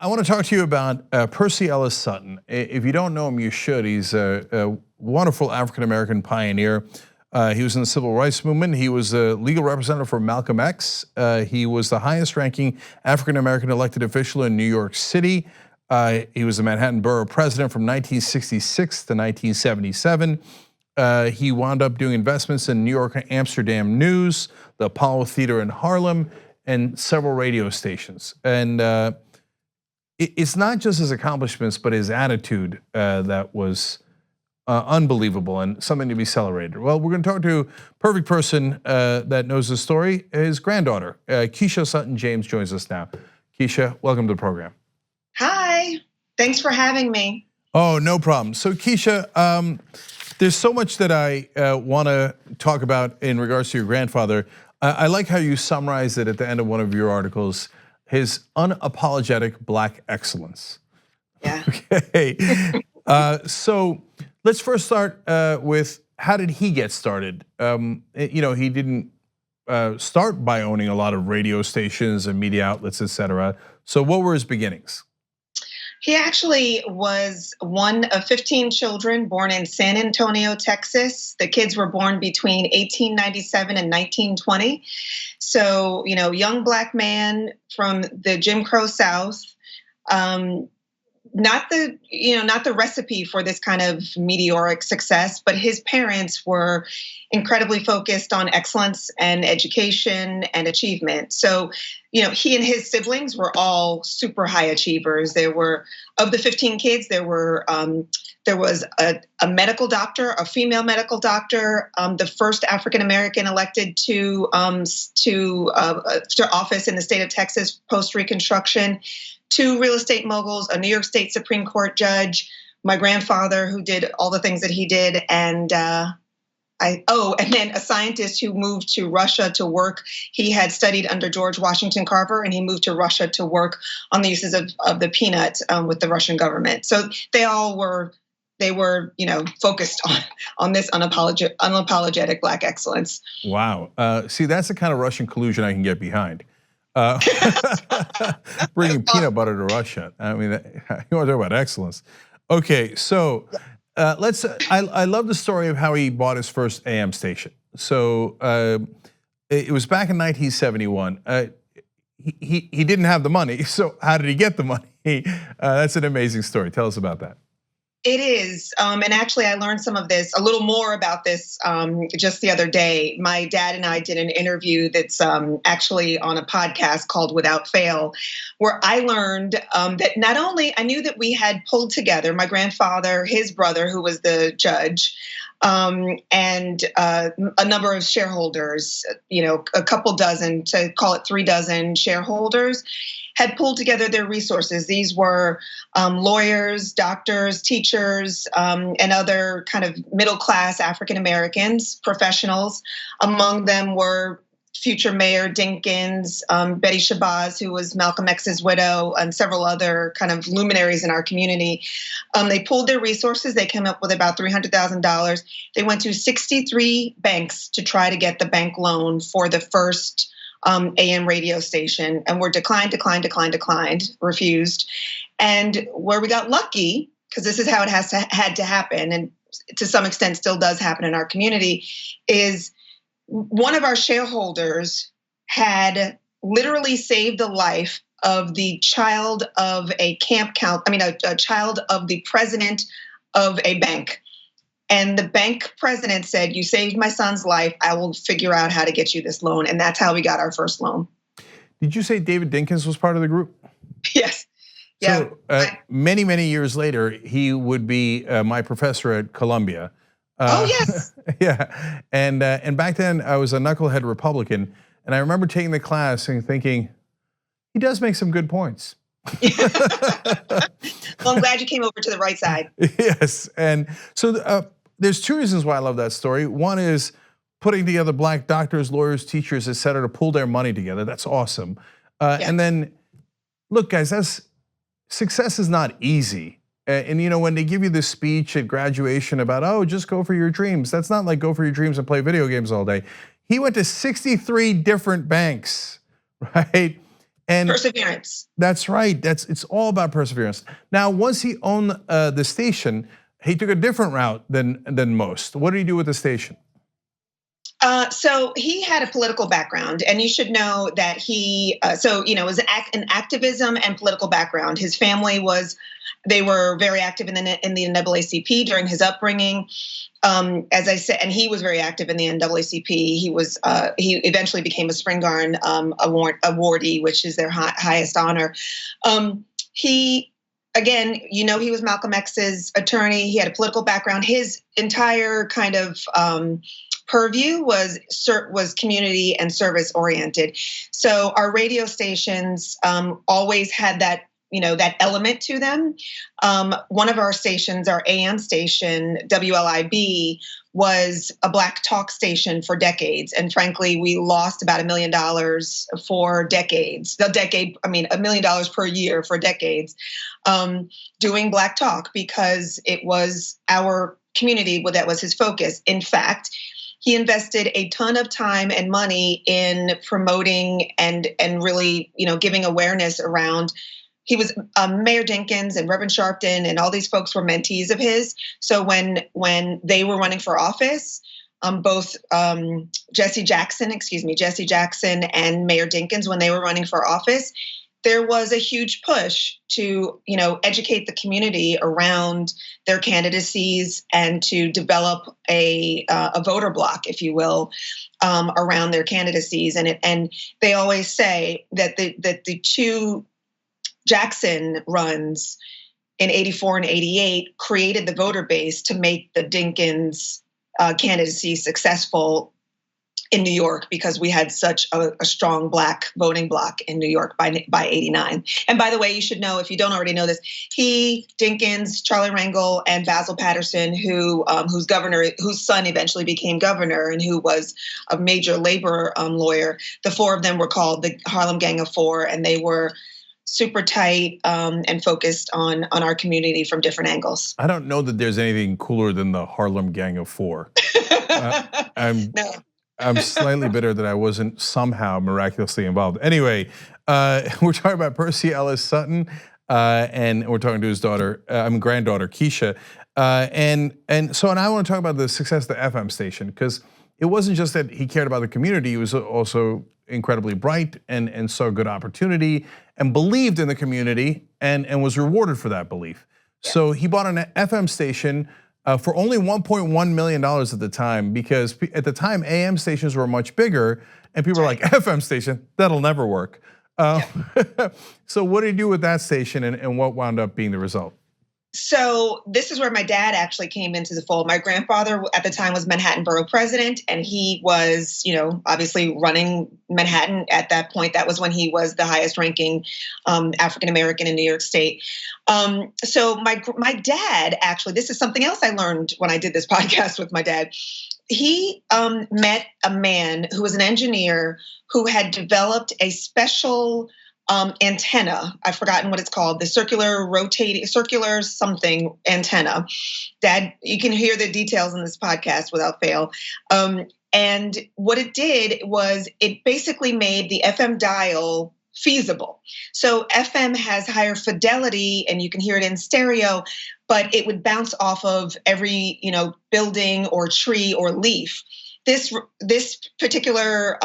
I want to talk to you about Percy Ellis Sutton. If you don't know him, you should. He's a wonderful African-American pioneer. He was in the civil rights movement. He was a legal representative for Malcolm X. He was the highest-ranking African-American elected official in New York City. He was the Manhattan Borough president from 1966 to 1977. He wound up doing investments in New York and Amsterdam News, the Apollo Theater in Harlem, and several radio stations. And it's not just his accomplishments, but his attitude that was unbelievable and something to be celebrated. Well, we're going to talk to a perfect person that knows the story. His granddaughter, Keisha Sutton-James, joins us now. Keisha, welcome to the program. Hi, thanks for having me. Oh, no problem. So Keisha, there's so much that I want to talk about in regards to your grandfather. I like how you summarize it at the end of one of your articles, his unapologetic Black excellence. Yeah. Okay. So let's first start with how did he get started? He didn't start by owning a lot of radio stations and media outlets, etc. So what were his beginnings? He actually was one of 15 children born in San Antonio, Texas. The kids were born between 1897 and 1920. So, young Black man from the Jim Crow South. Not the recipe for this kind of meteoric success, but his parents were incredibly focused on excellence and education and achievement. So, he and his siblings were all super high achievers. There were, of the 15 kids, there was a medical doctor, a female medical doctor, the first African American elected to office in the state of Texas post Reconstruction. 2 real estate moguls, a New York State Supreme Court judge, my grandfather who did all the things that he did, and then a scientist who moved to Russia to work. He had studied under George Washington Carver, and he moved to Russia to work on the uses of the peanut with the Russian government. So they were focused on this unapologetic Black excellence. Wow. See, that's the kind of Russian collusion I can get behind. Bringing peanut butter to Russia. I mean, you want to talk about excellence. Okay, so I love the story of how he bought his first AM station. So it was back in 1971. He didn't have the money, so how did he get the money? That's an amazing story. Tell us about that. It is, and actually I learned a little more about this just the other day. My dad and I did an interview that's actually on a podcast called Without Fail, where I learned that not only, I knew that we had pulled together, my grandfather, his brother, who was the judge, and a number of shareholders, a couple dozen, to call it 3 dozen shareholders, had pulled together their resources. These were lawyers, doctors, teachers, and other kind of middle-class African Americans, professionals. Among them were future Mayor Dinkins, Betty Shabazz, who was Malcolm X's widow, and several other kind of luminaries in our community. They pulled their resources. They came up with about $300,000. They went to 63 banks to try to get the bank loan for the first AM radio station, and were declined, refused. And where we got lucky, because this is how it had to happen, and to some extent still does happen in our community, is one of our shareholders had literally saved the life of the child of a child of the president of a bank. And the bank president said, "You saved my son's life. I will figure out how to get you this loan." And that's how we got our first loan. Did you say David Dinkins was part of the group? Yes. Yeah. So many years later, he would be my professor at Columbia. Oh yes. Yeah, and back then I was a knucklehead Republican, and I remember taking the class and thinking, he does make some good points. Well, I'm glad you came over to the right side. Yes, and so there's 2 reasons why I love that story. One is putting together Black doctors, lawyers, teachers, et cetera, to pull their money together. That's awesome. And then, look, guys, success is not easy. And when they give you this speech at graduation about, oh, just go for your dreams. That's not like go for your dreams and play video games all day. He went to 63 different banks, right? And perseverance. that's right. It's all about perseverance. Now, once he owned the station, he took a different route than most. What did he do with the station? So he had a political background, and you should know that he, was an activism and political background. His family they were very active in the NAACP during his upbringing. As I said, and he was very active in the NAACP. He eventually became a Spring Garden awardee, which is their highest honor. Again, he was Malcolm X's attorney. He had a political background. His entire kind of purview was community and service oriented. So our radio stations always had that element to them. One of our stations, our AM station, WLIB, was a black talk station for decades. And frankly, we lost about $1 million for decades. $1 million per year for decades, doing black talk, because it was our community that was his focus. In fact, he invested a ton of time and money in promoting and really, giving awareness around. He was Mayor Dinkins and Reverend Sharpton and all these folks were mentees of his. So when they were running for office, both Jesse Jackson and Mayor Dinkins, when they were running for office, there was a huge push to, educate the community around their candidacies and to develop a voter bloc, if you will, around their candidacies. And they always say that the two Jackson runs in 84 and 88 created the voter base to make the Dinkins candidacy successful in New York, because we had such a strong black voting bloc in New York by 89. And by the way, you should know, if you don't already know this, Dinkins, Charlie Rangel, and Basil Patterson, whose son eventually became governor and who was a major labor lawyer, the four of them were called the Harlem Gang of Four, and they were super tight and focused on our community from different angles. I don't know that there's anything cooler than the Harlem Gang of Four. I'm slightly bitter that I wasn't somehow miraculously involved. Anyway, we're talking about Percy Ellis Sutton, and we're talking to his granddaughter Keisha, and I want to talk about the success of the FM station, because it wasn't just that he cared about the community; he was also incredibly bright and saw good opportunity and believed in the community and was rewarded for that belief. Yeah. So he bought an FM station for only $1.1 million at the time, because at the time AM stations were much bigger, and people were like, FM station, that'll never work. So what did he do with that station, and what wound up being the result? So this is where my dad actually came into the fold. My grandfather at the time was Manhattan Borough president, and he was, obviously running Manhattan at that point. That was when he was the highest ranking African American in New York State. So my dad, actually, this is something else I learned when I did this podcast with my dad. He met a man who was an engineer who had developed a special antenna. I've forgotten what it's called. The circular something antenna. Dad, you can hear the details in this podcast without fail. And what it did was it basically made the FM dial feasible. So FM has higher fidelity and you can hear it in stereo, but it would bounce off of every, building or tree or leaf. This particular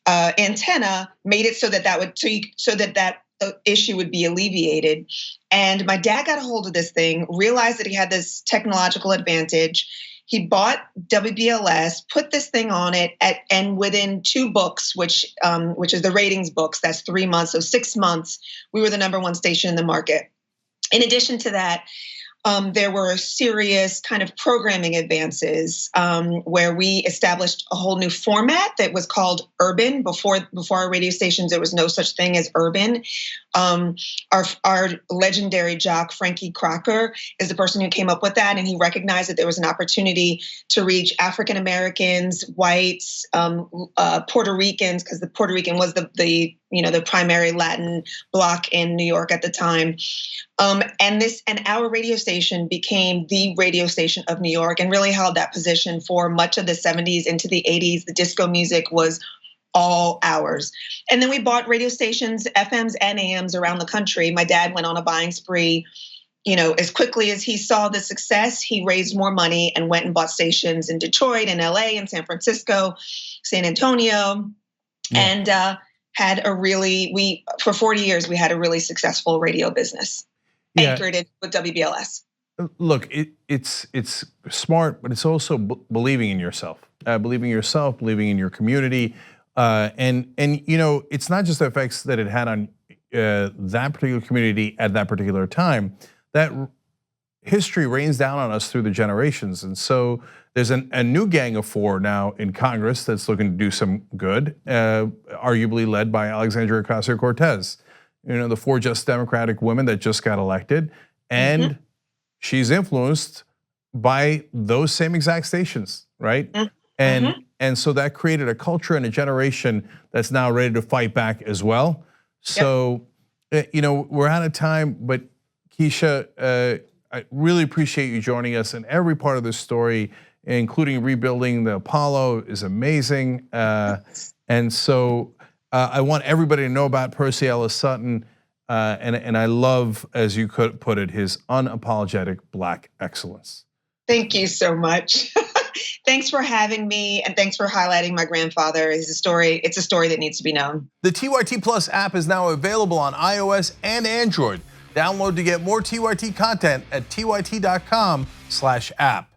antenna made it so that issue would be alleviated. And my dad got a hold of this thing, realized that he had this technological advantage. He bought WBLS, put this thing on it, and within 2 books, which is the ratings books, that's 3 months, so 6 months, we were the #1 station in the market. In addition to that, there were serious kind of programming advances where we established a whole new format that was called urban. Before our radio stations, there was no such thing as urban. Our legendary jock, Frankie Crocker, is the person who came up with that, and he recognized that there was an opportunity to reach African Americans, whites, Puerto Ricans, because the Puerto Rican was the primary Latin bloc in New York at the time. And our radio station became the radio station of New York and really held that position for much of the 70s into the 80s. The disco music was all hours. And then we bought radio stations, FMs and AMs around the country. My dad went on a buying spree. As quickly as he saw the success, he raised more money and went and bought stations in Detroit and LA and San Francisco, San Antonio, and for 40 years, we had a really successful radio business anchored in with WBLS. Look, it's smart, but it's also believing in yourself, believing in your community, and it's not just the effects that it had on that particular community at that particular time. That history rains down on us through the generations, and so there's a new gang of four now in Congress that's looking to do some good, arguably led by Alexandria Ocasio-Cortez. The four just Democratic women that just got elected, and she's influenced by those same exact stations, right? And so that created a culture and a generation that's now ready to fight back as well. So, we're out of time, but Keisha, I really appreciate you joining us, and every part of this story, including rebuilding the Apollo, is amazing. And so I want everybody to know about Percy Ellis Sutton, and I love, as you could put it, his unapologetic Black excellence. Thank you so much. Thanks for having me, and thanks for highlighting my grandfather. It's a story that needs to be known. The TYT Plus app is now available on iOS and Android. Download to get more TYT content at tyt.com/app.